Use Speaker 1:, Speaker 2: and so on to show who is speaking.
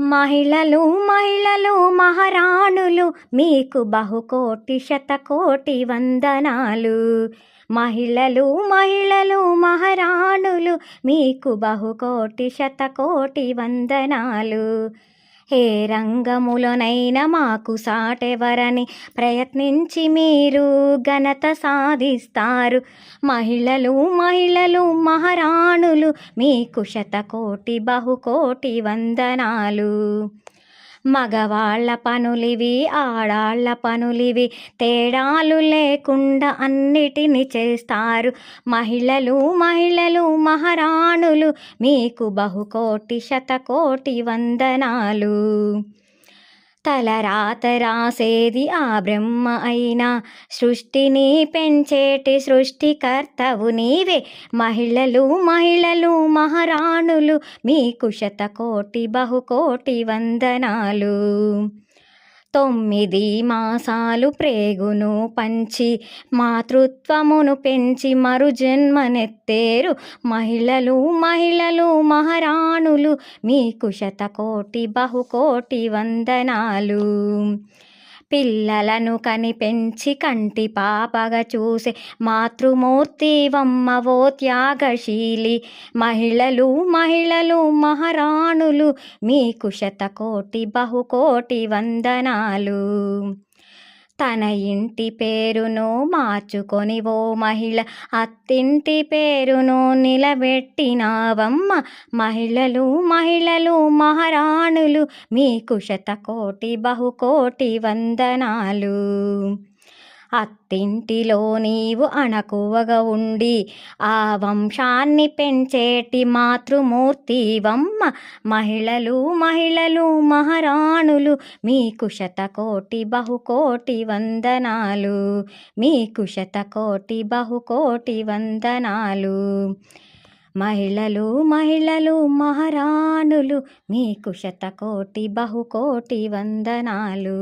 Speaker 1: మహిళలు మహిళలు మహారాణులు మీకు బహుకోటి శతకోటి వందనాలు. మహిళలు మహిళలు మహారాణులు మీకు బహుకోటి శతకోటి వందనాలు. ఏ రంగములోనైనా మాకు సాటెవరని ప్రయత్నించి మీరు ఘనత సాధిస్తారు. మహిళలు మహిళలు మహారాణులు మీకు శతకోటి బహుకోటి వందనాలు. మగవాళ్ళ పనులివి ఆడాళ్ళ పనులివి తేడాలు లేకుండా అన్నిటిని చేస్తారు. మహిళలు మహిళలు మహారాణులు మీకు బహుకోటి శతకోటి వందనాలు. తలరాత రాసేది ఆ బ్రహ్మ అయినా సృష్టిని పెంచేటి సృష్టికర్తవు నీవే. మహిళలు మహిళలు మహారాణులు మీకు శతకోటి బహుకోటి వందనాలు. 9 మాసాలు ప్రేగును పంచి మాతృత్వమును పెంచి మరు జన్మనెత్తేరు. మహిళలు మహిళలు మహారాణులు మీకు శతకోటి బహుకోటి వందనాలు. పిల్లలను కనిపెంచి కంటి పాపగా చూసే మాతృమూర్తివమ్మవో త్యాగశీలి. మహిళలు మహిళలు మహారాణులు మీకు శతకోటి బహుకోటి వందనాలు. తన ఇంటి పేరును మార్చుకొని ఓ మహిళ అత్తింటి పేరును నిలబెట్టినావమ్మ. మహిళలు మహిళలు మహారాణులు మీకు శతకోటి బహుకోటి వందనాలు. అత్తింటిలో నీవు అణకువగా ఉండి ఆ వంశాన్ని పెంచేటి మాతృమూర్తివమ్మ. మహిళలు మహిళలు మహారాణులు మీకు శతకోటి బహుకోటి వందనాలు. మీకు శతకోటి బహుకోటి వందనాలు. మహిళలు మహిళలు మహారాణులు మీకు శతకోటి బహుకోటి వందనాలు.